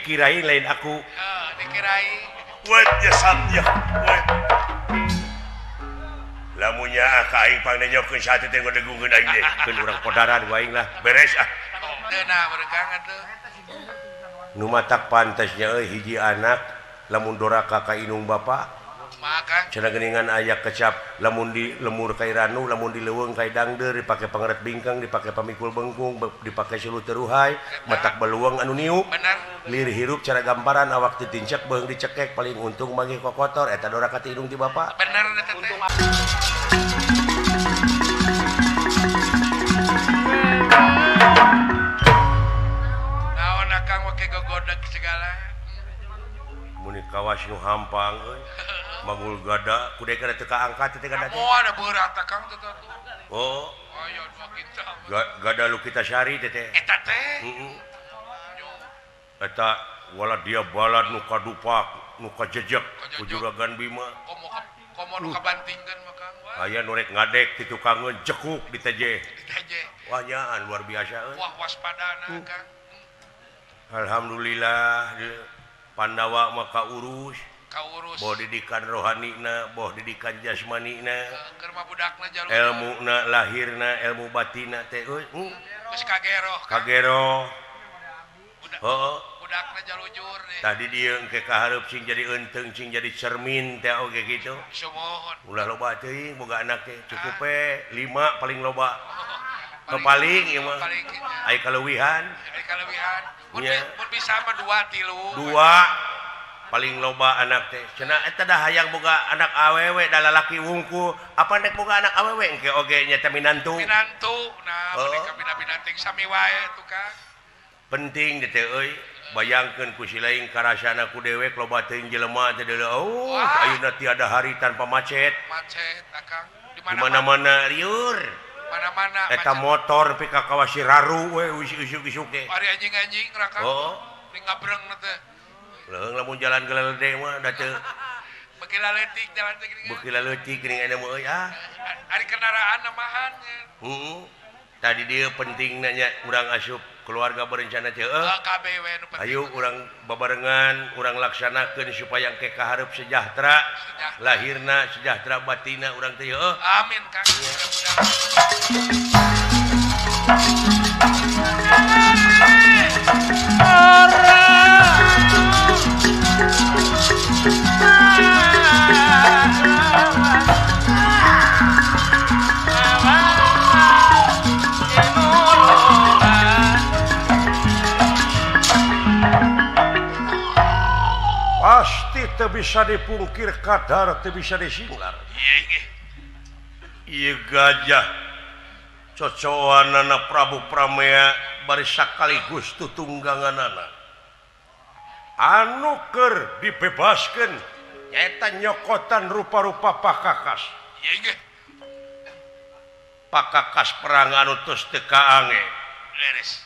dikirain lain aku. Dikirain. Wet jasad ya. Wet. Lamunya ka aing pangnenyokeun sate teh ngadegungkeun aing deh. Keun urang podaran ku aing lah. Beres ah. Teu nah beregangan teu. Nu matak pantasnya hiji anak lamun doraka ka inung bapa. Maka Cenah geuningan aya kecap lamun di lemur kai ranu, lamun di leuweung kai dangdeur, dipake pangeret bingkang, dipake pamikul bengkung, dipake silu teruhai, matak beluang anu niu. bener. Lir hirup cara gambaran awak ditincek beung dicekek paling untung mangih kokotor eta doraka ti inung ti bapa. Bener eta teh. Naon akang make gogodeg segala. Muni kawas nu hampang euy. Mangul gada kude kada teu kaangkat teh gada teh. Oh ada berat akang teh tuh. Oh, Ayo dua kita. gada lu kita sari teh teh. Eta teh. Heeh. Eta wala dia balad nu kadupak, nu kajejek ku Juragan Bima. Komo nu kabantingkeun maka. Aya nu rek ngadek ti tukangeun jekuk di TJ. Diteje. Wah nyaan luar biasa euy. Wah waspadana akang. Alhamdulillah Pandawa mah kaurus. Kaurus. Boh didikan rohanina, boh didikan jasmanina, Keur mah budakna jalur. ilmuna lahirna, ilmu batina teh euy. Geus kagero. Kagero. Heeh. Budakna jalujur deh. Tadi dia engke kahareup sing jadi enteung, sing jadi cermin teh oge kitu. Sumohon. Ulah loba teuing boga anak teh, cukup we 5 paling loba. Paling ieu mah. Paling Ai kaleuwihan. Ari kalewihan. Mun Nya. bisa mah 2 3. 2 paling loba anak teh cenah eta dah hayang boga anak awewe da lalaki wungkul apa nek boga anak awewe engke oge nya teh minantu Minantu. Nah, mereka bina-bina ting sami wae tuh Kang. penting teh euy bayangkeun ku si laing karasana ku dewek loba teuing jelema teh deuleu ayeuna tiada hari tanpa macet Macet Kang. di mana-mana liur Mana-mana. eta motor pika kawasi raru we isuk-isuk teh Ari anjing-anjing rakang. oh Ning ngabreng teh. leuweung lamun jalan geledeg mah da teu Beki laletik jalan teh gini. beuki leutik geuning aya mah euy ah Ari kendaraan namahan. tadi dia penting nanya urang asup keluarga berencana teh KBW nu penting. ayo urang babarengan urang laksanakeun supaya engke kahareup sejahtera lahirna sejahtera batina urang teh Amin Kang. pasti teu bisa dipungkir kadar teu bisa disinglar ieu gajah cocoanana Prabu Pramea bari sakaligus tutungganganana anu keur dibebaskeun nyaeta nyokotan rupa-rupa Pakakas. Pakakas perang anu tos teu kaange Leres.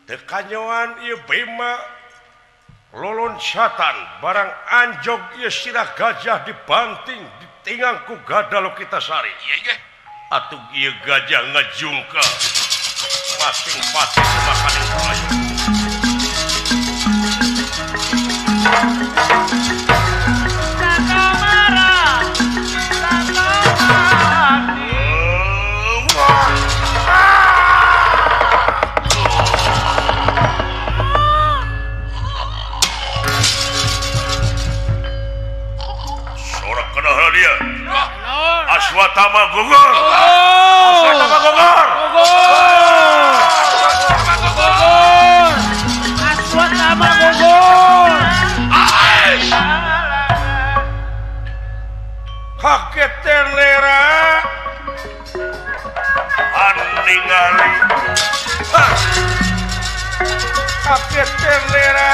teu kanyoan ieu Bima loloncatan barang anjog ieu sirah gajah dibanting ditinggang ku Gadalu Kitasari atuh ieu gajah ngajungka masing pati makaning kulayu Aswatama gugur. Aswatama gugur. Aswatama gugur. Kaget telera. Aningali. Kaget telera.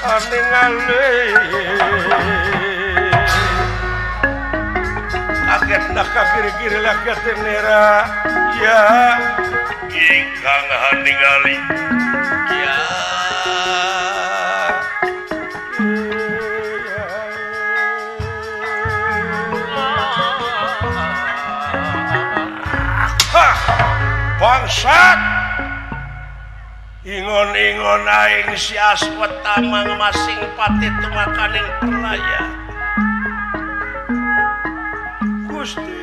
Aningali. Kaget dah kagir-gir lagi tenera ya ingkang haningali ya bangsat ingon-ingon aing si Aswatama masing pati tumakaning pelaya Gusti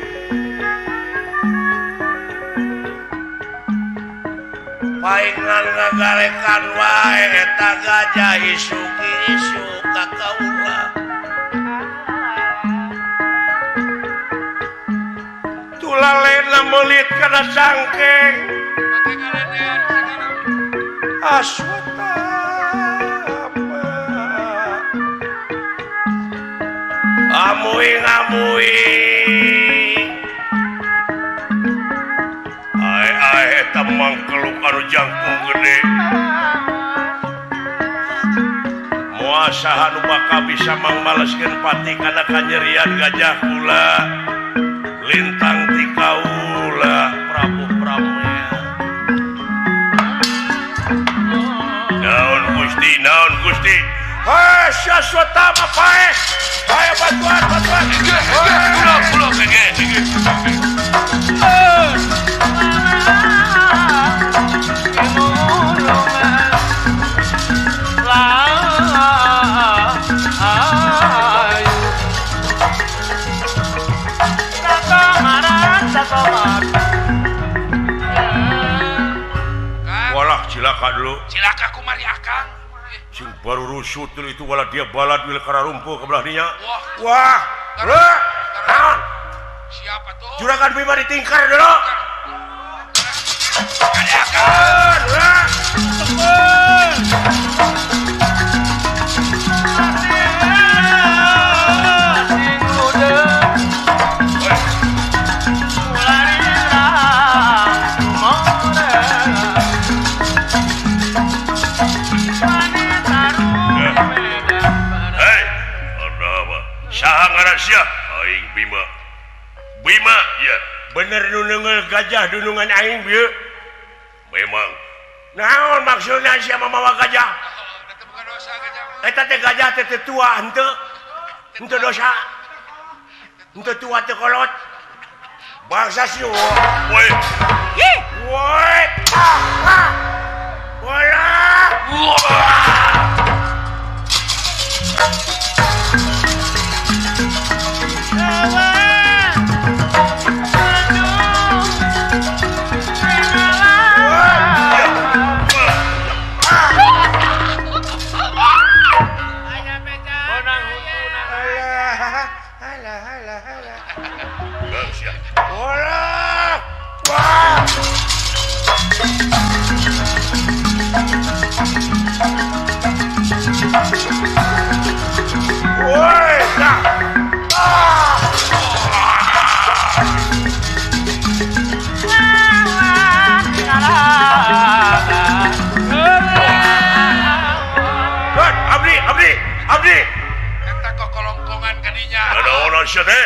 paingan ngagalekan wae eta gajah isu-isu ka kaula tulalena meulit kana cangkeng Aswatama amuing ae eta mangkeluk anu jangkung gede moal saha nu bakal bisa mangbaleskeun pati kana kanyerian gajah kula lintang ti kaula Prabu Pramea naon Gusti si Aswatama pae bantuan pulau walak cilaka dulu cilaka kumari akang sing baru rusut dulu itu wala dia balad wil kara rumpuh ke belah dinya wah siapa tuh juragan Bima ditingkar dulu Sia aing Bima ya bener nu neungel gajah dunungan aing bieu memang naon maksudna sia mamawa gajah eta bukan dosa gajah eta teh gajah teh tua henteu dosa henteu tua teh kolot bangsa si woi woi wala Abdi eta kok kolongkongan kadinya ada orang sia teh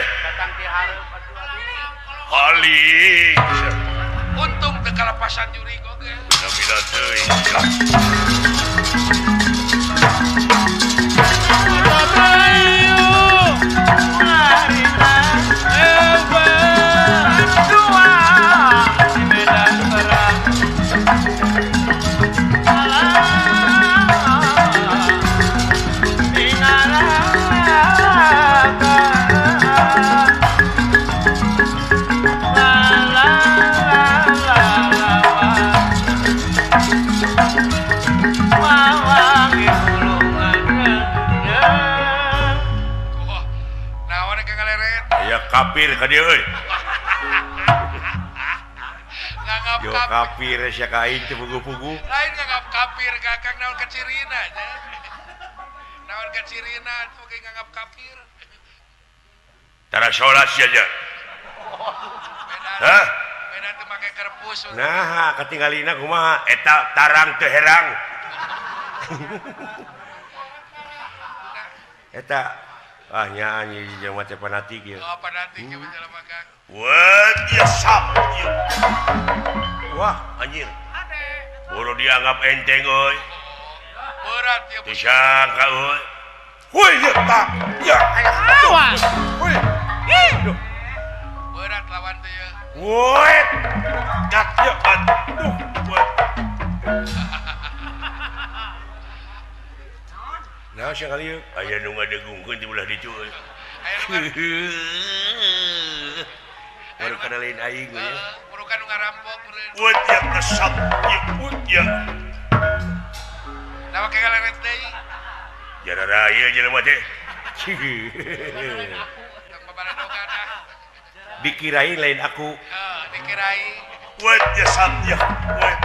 haling untung teu kalapasan juri kok ge bina teuing kapir ka dieu euy. Nganggap yo kapir sia ka aing teh pugu-pugu. Lain nganggap kapir kakang naon kacirina nya. Naon kacirina poge nganggap kapir. Tara salat sia aja. Hah? Beda teu make kerpus. Nah, katinggalina kumaha eta tarang teu herang. Eta nyanyi jeung mah teh panatik ieu. Oh, panatik ieu jelema Kang. What ya sap. Wah, anjir. Ade. Boro dianggap enteng euy. Berat ya. Disangka euy. Woi, ya tak. Ya. Awas. Woi. Berat lawan teh ya. Woi. Gat ya. Aduh. Nah, sekali yuk. Aya nu ngadegungkeun di belah dicu. Baru kana lain aing we. Murukan nu ngarampok meureun. Wut ya kesap ya wut ya. Da make galeret deui. Jara raya jelema teh. Tong babarendogan ah. Dikirain lain aku. Dikirain. Wut ya sap ya. Wut.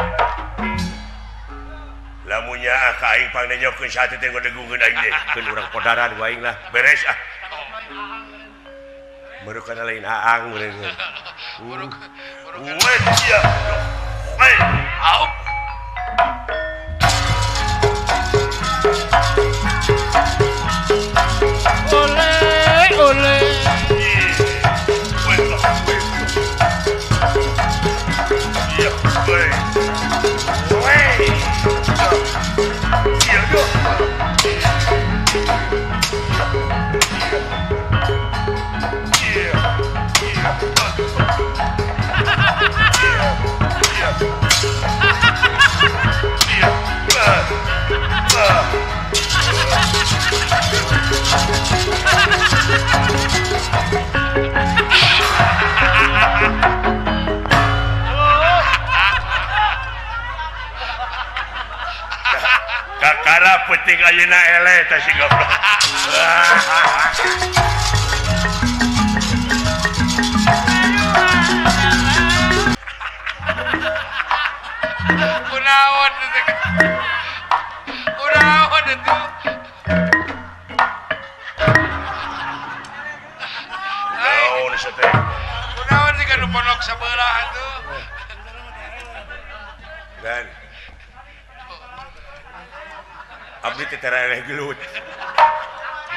Lamunnya ka aing pangnenyokeun sate teh ngadegungkeun aing teh. Keun urang podaran ku aing lah. Beres ah. Baru kana lain aang meureun. Wut ya. Woi, aup. Ole. Iya, woi. Woi. Iya, yo. Kakara penting ayeuna ele teh si goblok. Kunaon teh. Kunaon itu? Naon ieu teh? Kunaon sih kan pondok sabelah tuh. Dan abdi teh tara eleh gelut.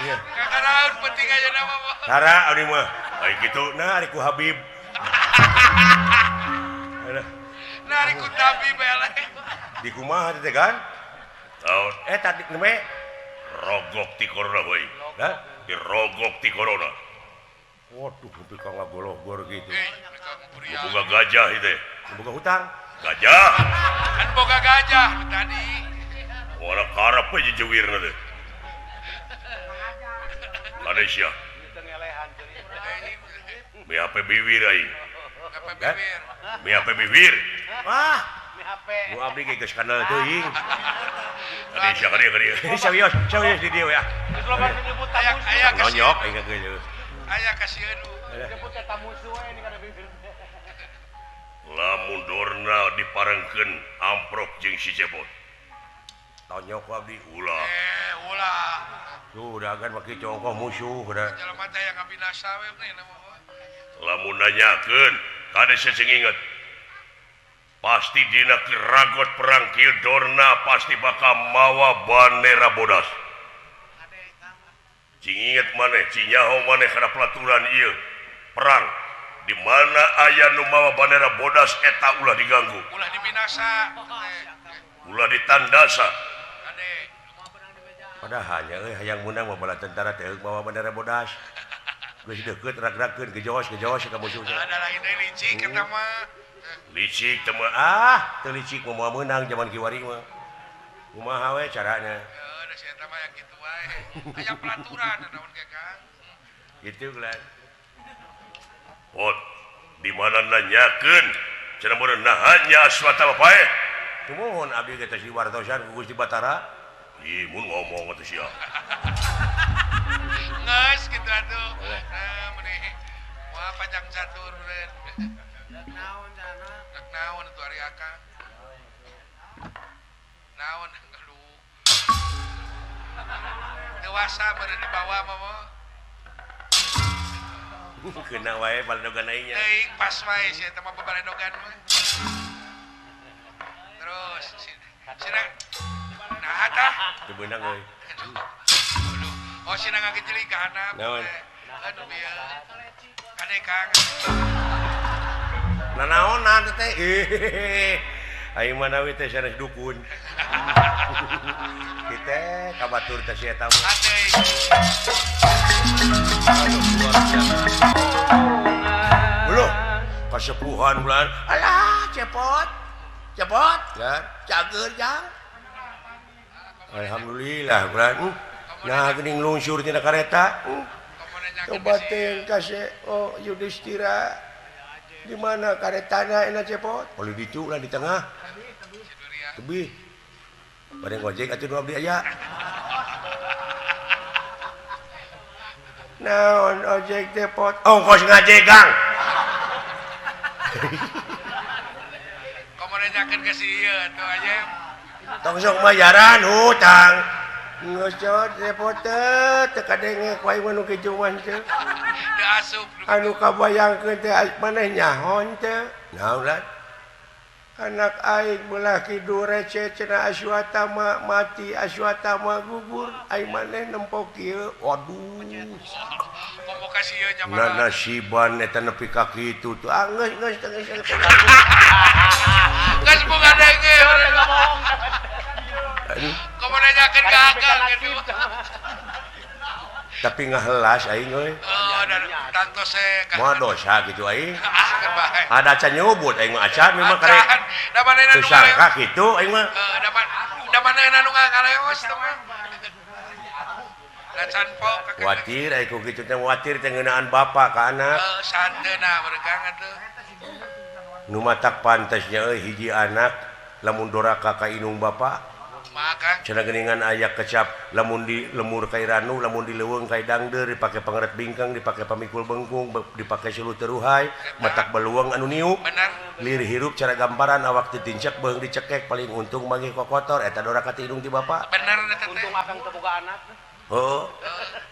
Iya. Kakaraun penting ayeuna mah. Tara abdi mah. Ai kitu nah ari ku Habib. Nari ku Nabi beleh. Di kumaha teh kan? Taon tadi neme rogok ti corona we. Hah? Dirogok ti corona. Waduh, tapi ka ngagoloh-gor gitu. Boga gajah ieu teh. Boga hutang. Gajah. Kan boga gajah tadi. Wala karep we jewirna teh. Malaysia. Mi HP bibir aing. Apa bibir? Mi HP bibir. Wah. Nu abdi ge geus kanal teuing. Malaysia ka dieu. Serius di dieu ya. Aya Nonyok aing geus. Aya kasieun. Lamun dorna diparengkeun amprok jeung si cepot. Tonyok abdi ulah. Ulah. Tuh dagan make congkoh musuh udah. Jelema teh yang ngabinasa we nih nama. Lamun nanyakeun, kade sesing inget. Pasti dina ragot perang kieu dorna pasti bakal mawa bandera bodas. Cing inget maneh, cinyaho maneh kana pelaturan ieu. Perang di mana aya nu mawa bandera bodas eta ulah diganggu. Ulah dibinasa. Ulah ditandasa. Ade. Padahal hayang menang bala tentara teh bawa bandera bodas. Geus deukeut rag-ragkeun gejos ka musuhna. Ada lain deui licik eta mah. Licik teh teu licik moal meunang zaman kiwari mah. Kumaha we carana? Da si eta mah yang kitu wae. Aya pelaturan naon ge Kang. Gitu gelan. Pot di mana nanyakeun cenah meureun nahanya aswata bapae. Kumohon abdi ge teh si wartosan ku Gusti Batara. Ih mun ngomong atuh sia. Nges gitu atuh. Nah meuni. Wah panjang catur meureun. Naon atuh ari Akang. Naon aduh. Dewasa meureun dibawa mah. Kena wae baldogan aing nya. Teuing pas wae si eta mah babarendogan mah. Terus sina nah tah. Teu beunang euy. Oh sina ngagejeli ka handap. Naon? Aduh bieu. Kade Kang. Nanaonan teh. Aing mah nawi teh sanes dukun. Kita kabatur teh si eta mah. Adei. Beulah kasepuhan bulan. Alah cepot. Cepot kan? Cager jang. Alhamdulillah bulan. Nah geuning lungsur tina kareta. Coba Coba teh kasih Yudhistira di mana karetana enak cepot? Kalau dicu lah di tengah. Tebih. Bareng ngojek atuh nu abdi aya. Naon ojek depot? Ongkos ngajegang. Komo nanyakeun ke si ieu tuh aja. Tong sok bayaran hutang. Ngocot depot teu kadenge ku aing nu kijuan teh. Teu asup. Anu kabayangkeun teh maneh nyahon teh. Naon lah? Anak aing belah kidu receh cenah Aswatama mati Aswatama gugur aing maneh nempok kieu. Waduh. Komo ka si ieu Na nyamara. nasiban eta nepi ka kitu tuh. Geus Geus bunga denge. Komo nanyakeun ka akal gitu. Tapi ngahelas aing euy. Oh, dan tanto se Moal dosa gitu aing. kan bae. Ada acan nyebut aing mah acan memang Acan, karek. da manehna Teu nu sangka kitu aing mah. da manehna nu ngaleos teh mah. Da can po ka Watir aing ku kitu teh watir teh ngeunaan bapa ka anak. santeuna beregang atuh. Nu matak pantasnya euy hiji anak lamun doraka ka inung bapa. Maka Cenah geuningan aya kecap lamun di lemur kai ranu lamun di leuweung kai dangdeur dipake pangeret bingkang dipake pamikul bengkung dipake silu teruhai matak beluang anu niu benar. lir hirup cara gambaran awak teu tincek beung dicekek paling untung mangih kokotor eta doraka ti hidung ti bapa. Benar eta teh. Untung akang teu boga anak. Heuh.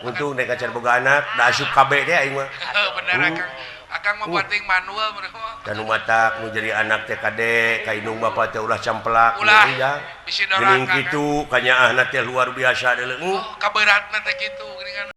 Untung nek acan boga anak da asup kabeh teh aing mah. Benar akang. Akang mah penting manual bener. Dan matak nu jadi anak teh kade ka indung bapa teh ulah camplak Ulah ya. bisi Geuning doraka. kitu kanyaahna teh luar biasa deuleu. Kaberatna teh kitu geuningan.